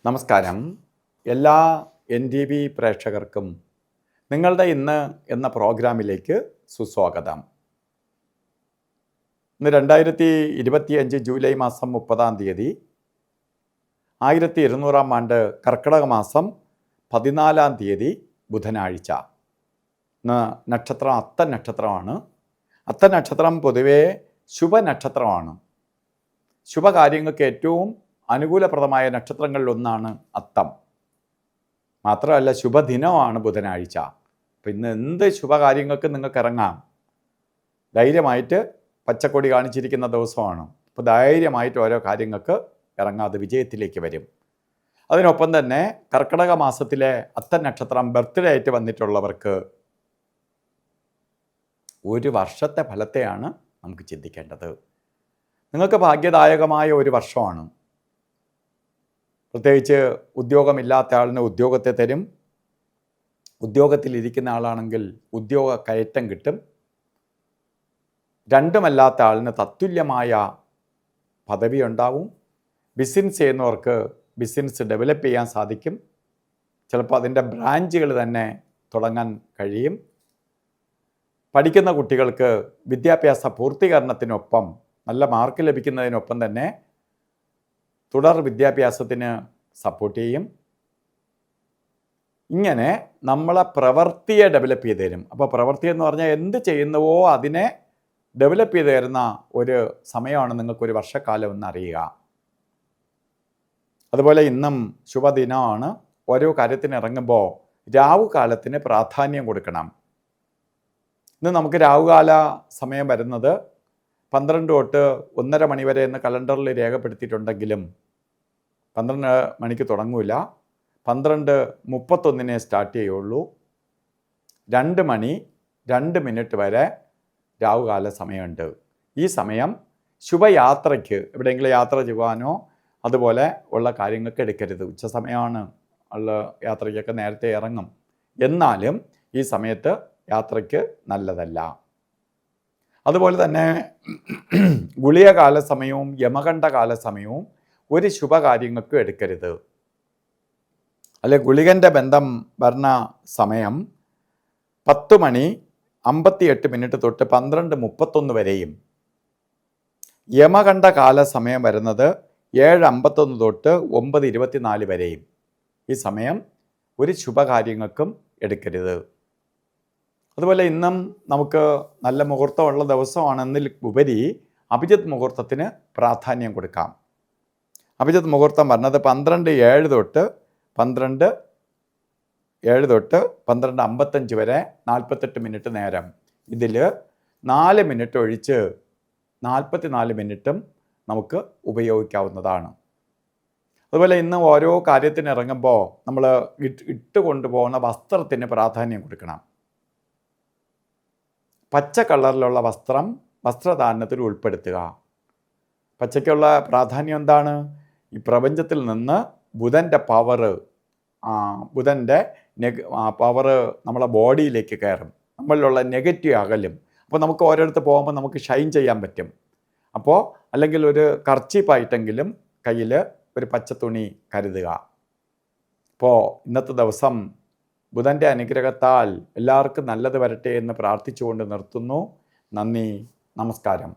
നമസ്കാരം. എല്ലാ NTV പ്രേക്ഷകർക്കും നിങ്ങളുടെ ഇന്ന് എന്ന പ്രോഗ്രാമിലേക്ക് സുസ്വാഗതം. ഇന്ന് 2025 ജൂലൈ മാസം 30 1200 ആണ്ട് കർക്കിടക മാസം 14 ബുധനാഴ്ച. ഇന്ന് നക്ഷത്രം അത്തൻ നക്ഷത്രമാണ്. അത്തൻ നക്ഷത്രം പൊതുവേ ശുഭനക്ഷത്രമാണ്. ശുഭകാര്യങ്ങൾക്ക് ഏറ്റവും അനുകൂലപ്രദമായ നക്ഷത്രങ്ങളിലൊന്നാണ് അത്തം. മാത്രമല്ല ശുഭദിനമാണ് ബുധനാഴ്ച. അപ്പം ഇന്ന് എന്ത് ശുഭകാര്യങ്ങൾക്ക് നിങ്ങൾക്ക് ഇറങ്ങാം. ധൈര്യമായിട്ട് പച്ചക്കൊടി കാണിച്ചിരിക്കുന്ന ദിവസമാണ്. അപ്പോൾ ധൈര്യമായിട്ട് ഓരോ കാര്യങ്ങൾക്ക് ഇറങ്ങാതെ വിജയത്തിലേക്ക് വരും. അതിനൊപ്പം തന്നെ കർക്കിടക മാസത്തിലെ അത്തൻ നക്ഷത്രം ബർത്ത്ഡേ ആയിട്ട് വന്നിട്ടുള്ളവർക്ക് ഒരു വർഷത്തെ ഫലത്തെയാണ് നമുക്ക് ചിന്തിക്കേണ്ടത്. നിങ്ങൾക്ക് ഭാഗ്യദായകമായ ഒരു വർഷമാണ്. പ്രത്യേകിച്ച് ഉദ്യോഗമില്ലാത്ത ആളിന് ഉദ്യോഗത്തെ തരും. ഉദ്യോഗത്തിലിരിക്കുന്ന ആളാണെങ്കിൽ ഉദ്യോഗ കയറ്റം കിട്ടും. രണ്ടുമല്ലാത്ത ആളിന് തത്തുല്യമായ പദവി ഉണ്ടാവും. ബിസിനസ് ചെയ്യുന്നവർക്ക് ബിസിനസ് ഡെവലപ്പ് ചെയ്യാൻ സാധിക്കും. ചിലപ്പോൾ അതിൻ്റെ ബ്രാഞ്ചുകൾ തന്നെ തുടങ്ങാൻ കഴിയും. പഠിക്കുന്ന കുട്ടികൾക്ക് വിദ്യാഭ്യാസ പൂർത്തീകരണത്തിനൊപ്പം നല്ല മാർക്ക് ലഭിക്കുന്നതിനൊപ്പം തന്നെ തുടർ വിദ്യാഭ്യാസത്തിന് സപ്പോർട്ട് ചെയ്യും. ഇങ്ങനെ നമ്മളെ പ്രവൃത്തിയെ ഡെവലപ്പ് ചെയ്ത് തരും. അപ്പോൾ പ്രവൃത്തി എന്ന് പറഞ്ഞാൽ എന്ത് ചെയ്യുന്നുവോ അതിനെ ഡെവലപ്പ് ചെയ്ത് തരുന്ന ഒരു സമയമാണ് നിങ്ങൾക്കൊരു വർഷക്കാലം എന്ന് അറിയുക. അതുപോലെ ഇന്നും ശുഭദിനമാണ്. ഓരോ കാര്യത്തിന് ഇറങ്ങുമ്പോൾ രാവുകാലത്തിന് പ്രാധാന്യം കൊടുക്കണം. ഇന്ന് നമുക്ക് രാവുകാല സമയം വരുന്നത് 12 തൊട്ട് 1:30 മണി വരെ എന്ന് കലണ്ടറിൽ രേഖപ്പെടുത്തിയിട്ടുണ്ടെങ്കിലും 12 മണിക്ക് തുടങ്ങൂല. 12:31 സ്റ്റാർട്ട് ചെയ്യുള്ളൂ. 2 മണി 2 മിനിറ്റ് വരെ രാവുകാല സമയമുണ്ട്. ഈ സമയം ശുഭയാത്രയ്ക്ക് എവിടെയെങ്കിലും യാത്ര ചെയ്യുവാനോ അതുപോലെ ഉള്ള കാര്യങ്ങൾക്ക് എടുക്കരുത്. ഉച്ച സമയമാണ്. ഉള്ള യാത്രയ്ക്കൊക്കെ നേരത്തെ ഇറങ്ങും. എന്നാലും ഈ സമയത്ത് യാത്രയ്ക്ക് നല്ലതല്ല. അതുപോലെ തന്നെ ഗുളികകാല സമയവും യമകണ്ഠകാല സമയവും ഒരു ശുഭകാര്യങ്ങൾക്കും എടുക്കരുത്. അല്ലെ ഗുളികൻ്റെ ബന്ധം വരുന്ന സമയം 10 മണി 58 മിനിറ്റ് തൊട്ട് 12:31 വരെയും യമകണ്ഠകാല സമയം വരുന്നത് 7:51 തൊട്ട് 9:24 വരെയും. ഈ സമയം ഒരു ശുഭകാര്യങ്ങൾക്കും എടുക്കരുത്. അതുപോലെ ഇന്നും നമുക്ക് നല്ല മുഹൂർത്തമുള്ള ദിവസമാണെന്നതിൽ ഉപരി അഭിജിത്ത് മുഹൂർത്തത്തിന് പ്രാധാന്യം കൊടുക്കാം. അഭിജിത്ത് മുഹൂർത്തം പറഞ്ഞത് 12:07 തൊട്ട് 12:55 വരെ 48 മിനിറ്റ് നേരം. ഇതിൽ 4 മിനിറ്റ് ഒഴിച്ച് 44 മിനിറ്റും നമുക്ക് ഉപയോഗിക്കാവുന്നതാണ്. അതുപോലെ ഇന്ന് ഓരോ കാര്യത്തിന് ഇറങ്ങുമ്പോൾ നമ്മൾ ഇട്ട് കൊണ്ടുപോകുന്ന വസ്ത്രത്തിന് പ്രാധാന്യം കൊടുക്കണം. പച്ച കളറിലുള്ള വസ്ത്രം വസ്ത്രധാരണത്തിൽ ഉൾപ്പെടുത്തുക. പച്ചയ്ക്കുള്ള പ്രാധാന്യം എന്താണ്? ഈ പ്രപഞ്ചത്തിൽ നിന്ന് ബുധൻ്റെ പവറ് നമ്മളെ ബോഡിയിലേക്ക് കയറും. നമ്മളിലുള്ള നെഗറ്റീവ് അകലും. അപ്പോൾ നമുക്ക് ഓരോരുത്തർ പോകുമ്പോൾ നമുക്ക് ഷൈൻ ചെയ്യാൻ പറ്റും. അപ്പോൾ അല്ലെങ്കിൽ ഒരു കർച്ചീപ്പായിട്ടെങ്കിലും കയ്യിൽ ഒരു പച്ച തുണി കരുതുക. അപ്പോൾ ഇന്നത്തെ ദിവസം ബുധൻ്റെ അനുഗ്രഹത്താൽ എല്ലാവർക്കും നല്ലത് വരട്ടെ എന്ന് പ്രാർത്ഥിച്ചുകൊണ്ട് നിർത്തുന്നു. നന്ദി, നമസ്കാരം.